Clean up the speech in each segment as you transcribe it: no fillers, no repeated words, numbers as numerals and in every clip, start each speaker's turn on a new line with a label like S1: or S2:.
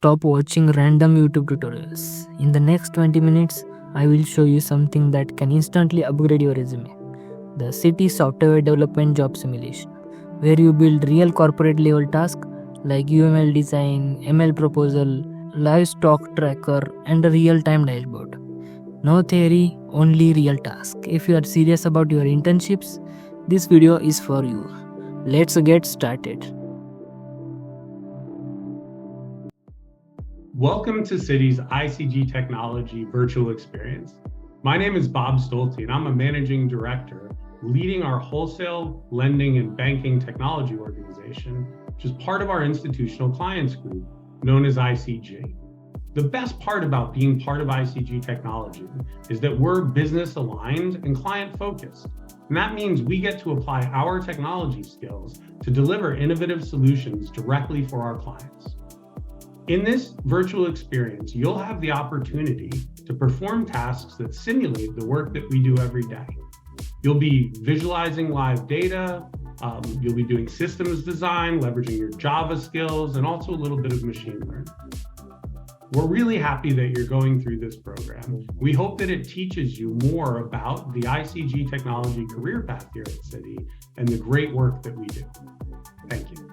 S1: stop watching random YouTube tutorials. In the next 20 minutes, I will show you something that can instantly upgrade your resume. The Citi Software Development Job Simulation, where you build real corporate level tasks like UML design, ML proposal, live stock tracker, and a real-time dashboard. No theory, only real task. If you are serious about your internships, this video is for you. Let's get started.
S2: Welcome to Citi's ICG Technology Virtual Experience. My name is Bob Stolte, and I'm a managing director leading our wholesale, lending, and banking technology organization, which is part of our institutional clients group, known as ICG. The best part about being part of ICG Technology is that we're business aligned and client focused. And that means we get to apply our technology skills to deliver innovative solutions directly for our clients. In this virtual experience, you'll have the opportunity to perform tasks that simulate the work that we do every day. You'll be visualizing live data, you'll be doing systems design, leveraging your Java skills, and also a little bit of machine learning. We're really happy that you're going through this program. We hope that it teaches you more about the ICG Technology career path here at Citi and the great work that we do. Thank you.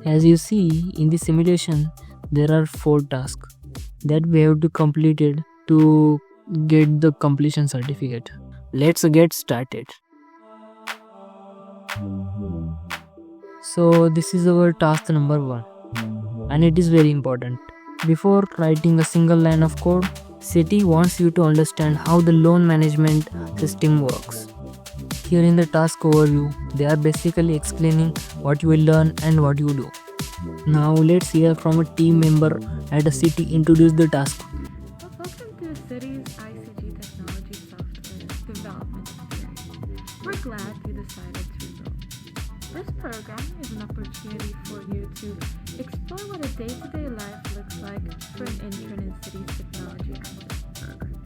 S1: As you see in the simulation, there are 4 tasks that we have to complete it to get the completion certificate. Let's get started. So this is our task number 1, and it is very important. Before writing a single line of code, Citi wants you to understand how the loan management system works. Here in the task overview, they are basically explaining what you will learn and what you do. Now let's hear from a team member at a Citi introduce the task.
S3: Welcome to Citi's ICG Technology Software Development Experience. We're glad you decided to enroll. This program is an opportunity for you to explore what a day-to-day life looks like for an intern in Citi's Technology Analyst program.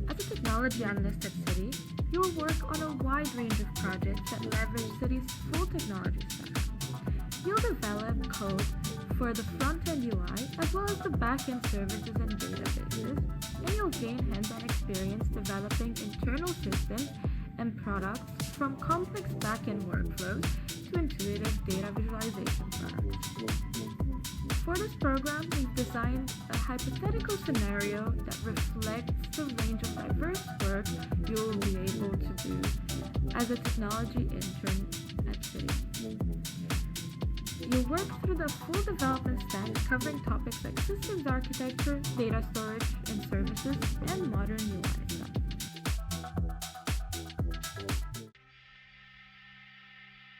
S3: As a technology analyst at Citi, you will work on a wide range of projects that leverage Citi's full technology stack. You'll develop code for the front-end UI as well as the back-end services and databases, and you'll gain hands-on experience developing internal systems and products from complex back-end workflows to intuitive data visualization products. For this program, we've designed a hypothetical scenario that reflects the range of diverse work you'll be able to do as a technology intern at Citi. You'll work through the full development stack covering topics like systems architecture, data storage and services, and modern UI stuff.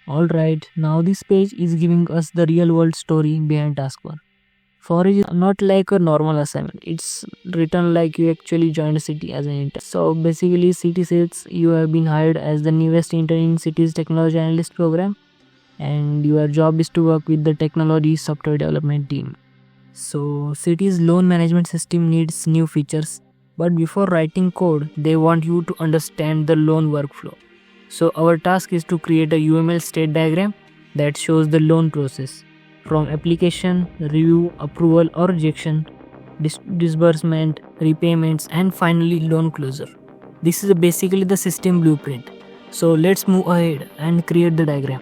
S1: Alright, now this page is giving us the real world story behind task 1. Forage is not like a normal assignment. It's written like you actually joined Citi as an intern. So basically Citi says you have been hired as the newest intern in Citi's Technology Analyst program, and your job is to work with the technology software development team. So Citi's loan management system needs new features, but before writing code, they want you to understand the loan workflow. So our task is to create a UML state diagram that shows the loan process from application, review, approval or rejection, disbursement, repayments, and finally loan closure. This is basically the system blueprint. So let's move ahead and create the diagram.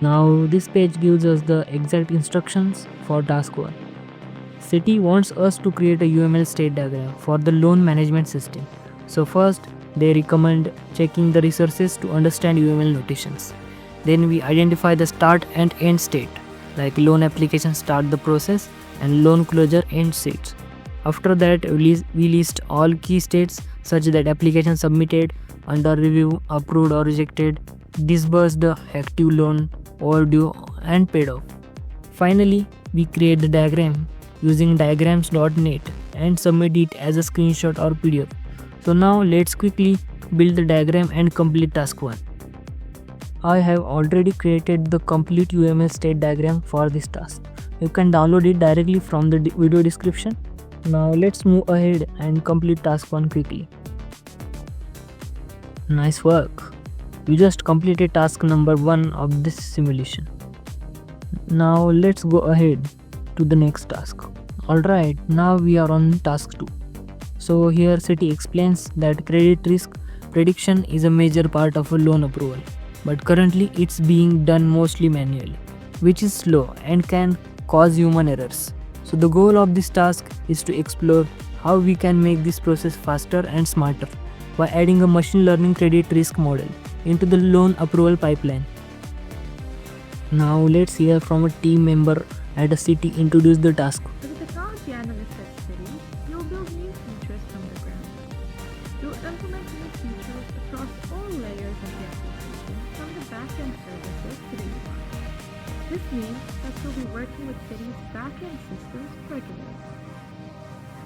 S1: Now this page gives us the exact instructions for task 1. Citi wants us to create a UML state diagram for the loan management system. So first, they recommend checking the resources to understand UML notations. Then we identify the start and end state, like loan application start the process and loan closure end states. After that, we list all key states such that application submitted, under review, approved or rejected, disbursed, active loan, overdue and paid off. Finally, we create the diagram using diagrams.net and submit it as a screenshot or PDF. So now let's quickly build the diagram and complete task 1. I have already created the complete UML state diagram for this task. You can download it directly from the video description. Now let's move ahead and complete task 1 quickly. Nice work. You just completed task number 1 of this simulation. Now let's go ahead to the next task. Alright, now we are on task 2. So here Citi explains that credit risk prediction is a major part of a loan approval, but currently it's being done mostly manually, which is slow and can cause human errors. So the goal of this task is to explore how we can make this process faster and smarter by adding a machine learning credit risk model into the loan approval pipeline. Now let's hear from a team member at a Citi introduce the task.
S3: As a technology analyst at Citi, you'll build new features from the ground up. You'll implement new features across all layers of the application, from the back-end services to the UI. This means that you'll be working with Citi's back-end systems regularly.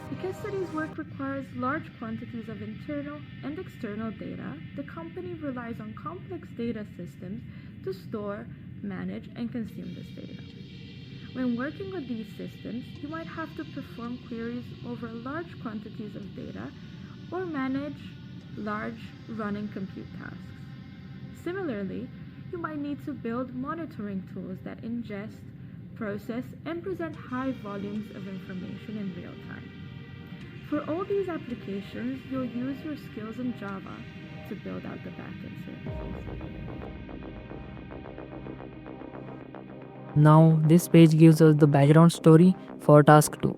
S3: Because Citi's work requires large quantities of internal and external data, the company relies on complex data systems to store, manage, and consume this data. When working with these systems, you might have to perform queries over large quantities of data or manage large running compute tasks. Similarly, you might need to build monitoring tools that ingest, process, and present high volumes of information in real time. For all these applications, you'll use your skills in Java to build out the backend services.
S1: Now this page gives us the background story for task 2.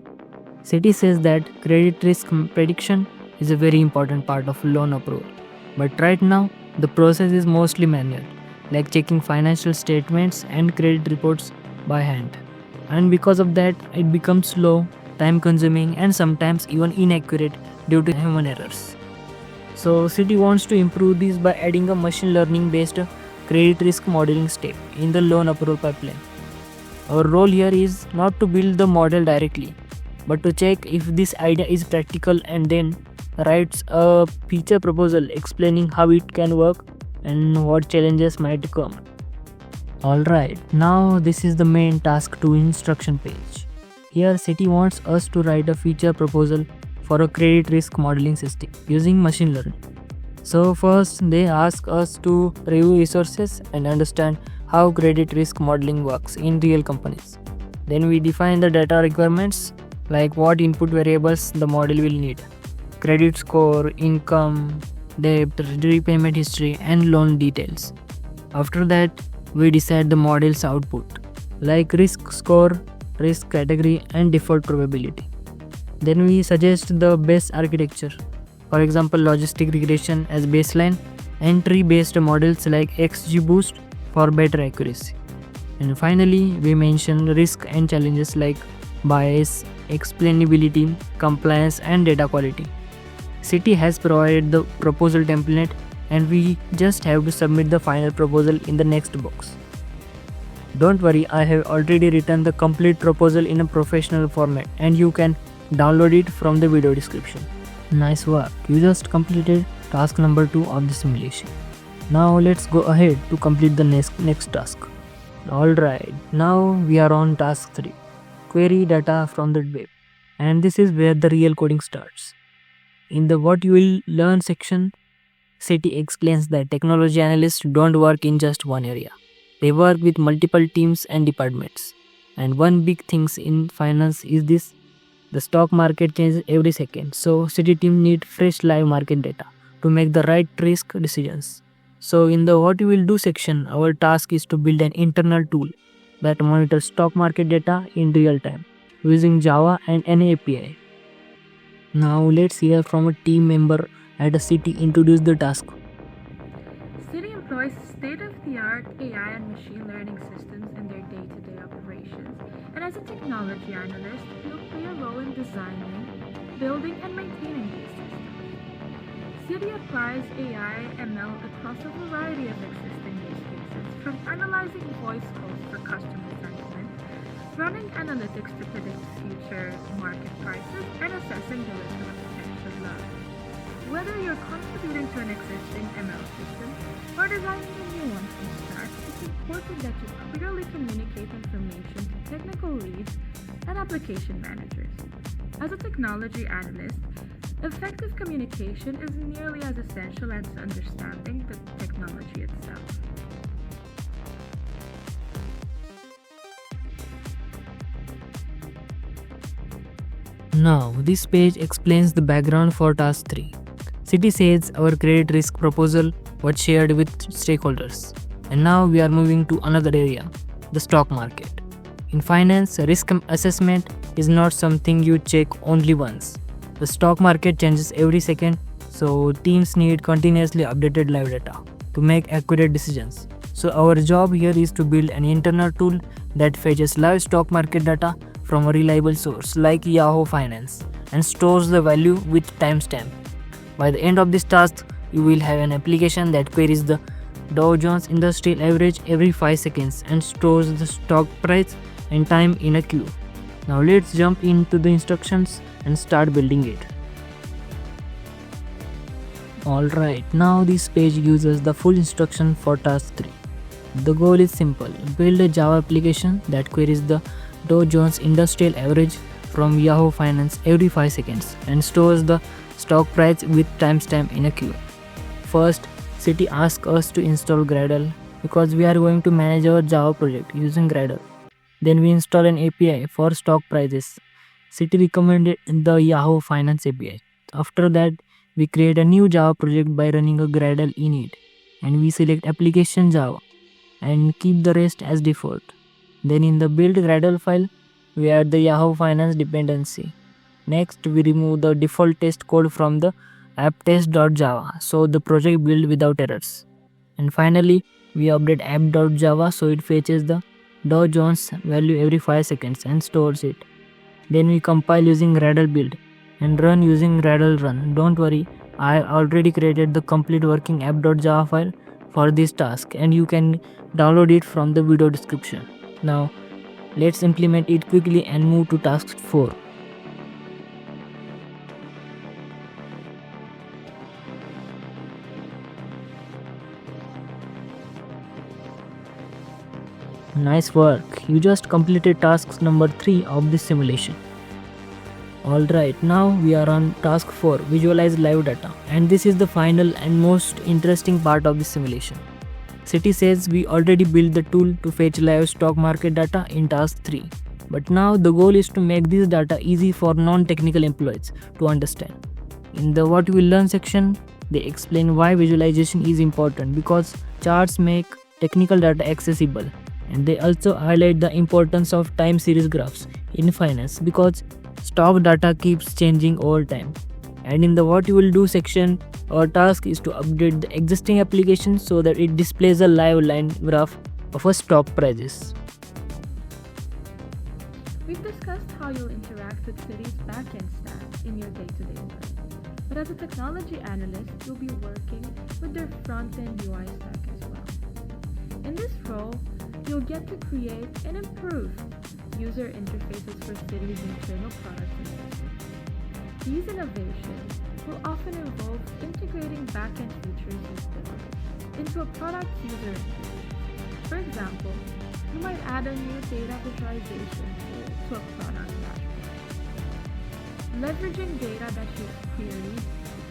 S1: Citi says that credit risk prediction is a very important part of loan approval, but right now the process is mostly manual, like checking financial statements and credit reports by hand. And because of that, it becomes slow, time consuming, and sometimes even inaccurate due to human errors. So Citi wants to improve this by adding a machine learning based credit risk modeling step in the loan approval pipeline. Our role here is not to build the model directly, but to check if this idea is practical and then writes a feature proposal explaining how it can work and what challenges might come. Alright, now this is the main task 2 instruction page. Here Citi wants us to write a feature proposal for a credit risk modeling system using machine learning. So first they ask us to review resources and understand how credit risk modeling works in real companies. Then we define the data requirements, like what input variables the model will need: credit score, income, debt, repayment history, and loan details. After that, we decide the model's output, like risk score, risk category, and default probability. Then we suggest the best architecture, for example logistic regression as baseline, and tree-based models like XGBoost for better accuracy. And finally, we mention risk and challenges like bias, explainability, compliance, and data quality. Citi has provided the proposal template and we just have to submit the final proposal in the next box. Don't worry, I have already written the complete proposal in a professional format and you can download it from the video description. Nice work, you just completed task number 2 of the simulation. Now let's go ahead to complete the next task. Alright, now we are on task 3. Query data from the web. And this is where the real coding starts. In the what you will learn section, Citi explains that technology analysts don't work in just one area. They work with multiple teams and departments. And one big thing in finance is this: the stock market changes every second. So Citi team need fresh live market data to make the right risk decisions. So in the what you will do section, our task is to build an internal tool that monitors stock market data in real time using Java and an API. Now let's hear from a team member at a Citi introduce the task.
S3: Citi employs state-of-the-art AI and machine learning systems in their day-to-day operations, and as a technology analyst, you'll play a role in designing, building, and maintaining these systems. Citi applies AI ML across a variety of existing use cases, from analyzing voice calls for customer sentiment, running analytics to predict future market prices, and assessing the risk of a potential loss. Whether you're contributing to an existing ML system or designing a new one from scratch, it's important that you clearly communicate information to technical leads and application managers. As a technology analyst, Effective communication is nearly as essential as understanding the technology itself.
S1: Now, this page explains the background for task 3. Citi says our credit risk proposal was shared with stakeholders. And now we are moving to another area, the stock market. In finance, risk assessment is not something you check only once. The stock market changes every second, so teams need continuously updated live data to make accurate decisions. So our job here is to build an internal tool that fetches live stock market data from a reliable source like Yahoo Finance and stores the value with timestamp. By the end of this task, you will have an application that queries the Dow Jones Industrial Average every 5 seconds and stores the stock price and time in a queue. Now let's jump into the instructions and start building it. Alright, now this page gives us the full instruction for task 3. The goal is simple: build a Java application that queries the Dow Jones Industrial Average from Yahoo Finance every 5 seconds and stores the stock price with timestamp in a queue. First, Citi asks us to install Gradle because we are going to manage our Java project using Gradle. Then we install an API for stock prices. Citi recommended the Yahoo Finance API. After that, we create a new Java project by running a Gradle init, and we select application Java and keep the rest as default. Then in the build Gradle file, we add the Yahoo Finance dependency. Next, we remove the default test code from the app-test.java so the project builds without errors. And finally, we update app.java so it fetches the Dow Jones value every 5 seconds and stores it. Then we compile using Gradle build and run using Gradle run. Don't worry, I already created the complete working app.java file for this task and you can download it from the video description. Now, let's implement it quickly and move to task 4. Nice work, you just completed task number 3 of this simulation. Alright, now we are on task 4, visualize live data, and this is the final and most interesting part of this simulation. Citi says we already built the tool to fetch live stock market data in task 3, but now the goal is to make this data easy for non-technical employees to understand. In the what you will learn section, they explain why visualization is important because charts make technical data accessible. And they also highlight the importance of time series graphs in finance because stock data keeps changing over time. And in the what you will do section, our task is to update the existing application so that it displays a live line graph of a stock prices.
S3: We've discussed how you'll interact with Citi's backend stack in your day-to-day work. But as a technology analyst, you'll be working with their front-end UI stack as well. In this role, you'll get to create and improve user interfaces for Citi's internal products and systems. These innovations will often involve integrating backend features you've built into a product's user interface. For example, you might add a new data visualization tool to a product dashboard, leveraging data that you've queried,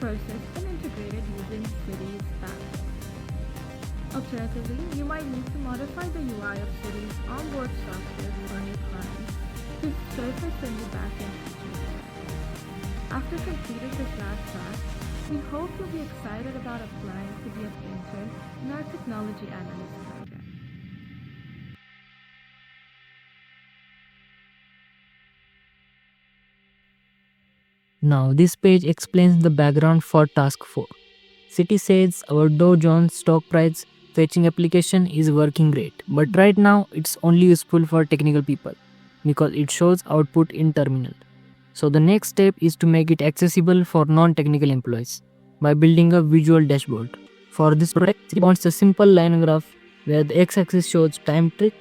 S3: processed, and integrated using Citi's backend. Alternatively, you might need to modify the UI of Citi's onboard software for new clients to surface a new backend feature. After completing this last task, we hope you'll be excited about applying to be an intern in our technology analyst program.
S1: Now this page explains the background for task 4. Citi says our Dow Jones stock price fetching application is working great, but right now it's only useful for technical people because it shows output in terminal. So the next step is to make it accessible for non-technical employees by building a visual dashboard. For this project, Citi wants a simple line graph where the x-axis shows time tick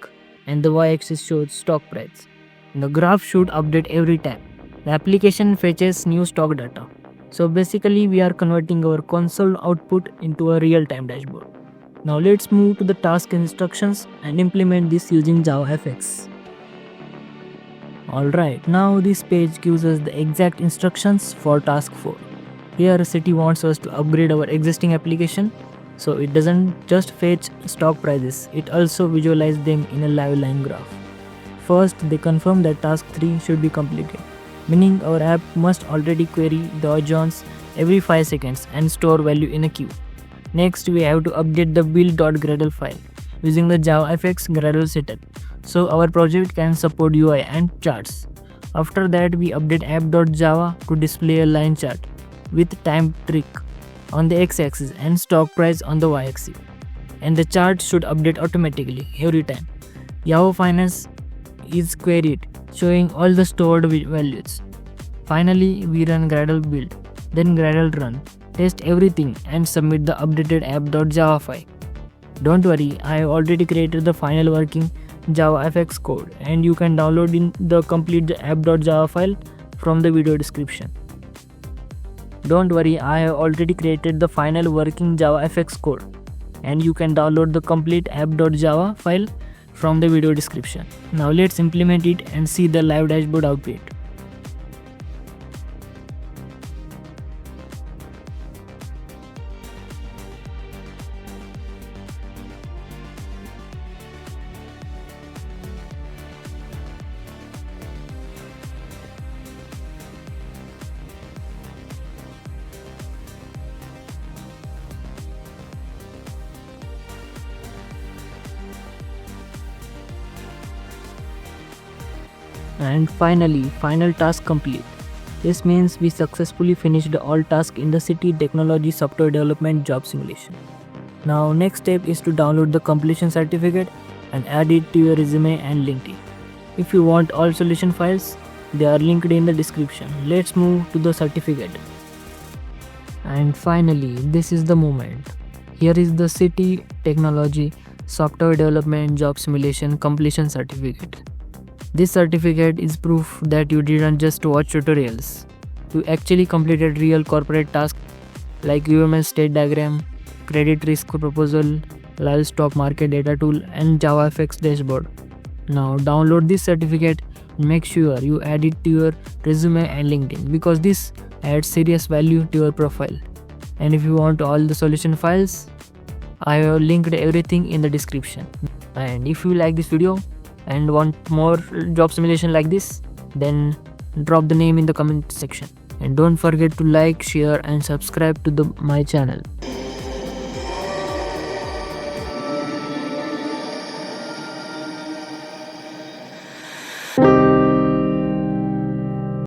S1: and the y-axis shows stock price. The graph should update every time. The application fetches new stock data. So basically we are converting our console output into a real-time dashboard. Now let's move to the task instructions and implement this using JavaFX. Alright, now this page gives us the exact instructions for task 4. Here Citi wants us to upgrade our existing application, so it doesn't just fetch stock prices, it also visualizes them in a live line graph. First, they confirm that task 3 should be completed, meaning our app must already query Dow Jones every 5 seconds and store value in a queue. Next, we have to update the build.gradle file using the JavaFX Gradle setup, so our project can support UI and charts. After that, we update app.java to display a line chart with time trick on the x-axis and stock price on the y-axis, and the chart should update automatically every time Yahoo Finance is queried, showing all the stored values. Finally, we run Gradle build, then Gradle run, test everything and submit the updated app.java file. Don't worry, I have already created the final working JavaFX code and you can download in the complete app.java file from the video description. Don't worry, I have already created the final working JavaFX code and you can download the complete app.java file from the video description. Now let's implement it and see the live dashboard output. And finally, final task complete. This means we successfully finished all tasks in the Citi Technology Software Development Job Simulation. Now next step is to download the completion certificate and add it to your resume and LinkedIn. If you want all solution files, they are linked in the description. Let's move to the certificate. And finally, this is the moment. Here is the Citi Technology Software Development Job Simulation Completion Certificate. This certificate is proof that you didn't just watch tutorials. You actually completed real corporate tasks like UML state diagram, credit risk proposal, live stock market data tool and JavaFX dashboard. Now download this certificate and make sure you add it to your resume and LinkedIn because this adds serious value to your profile. And if you want all the solution files, I have linked everything in the description. And if you like this video and want more job simulation like this, then drop the name in the comment section. And don't forget to like, share and subscribe to my channel.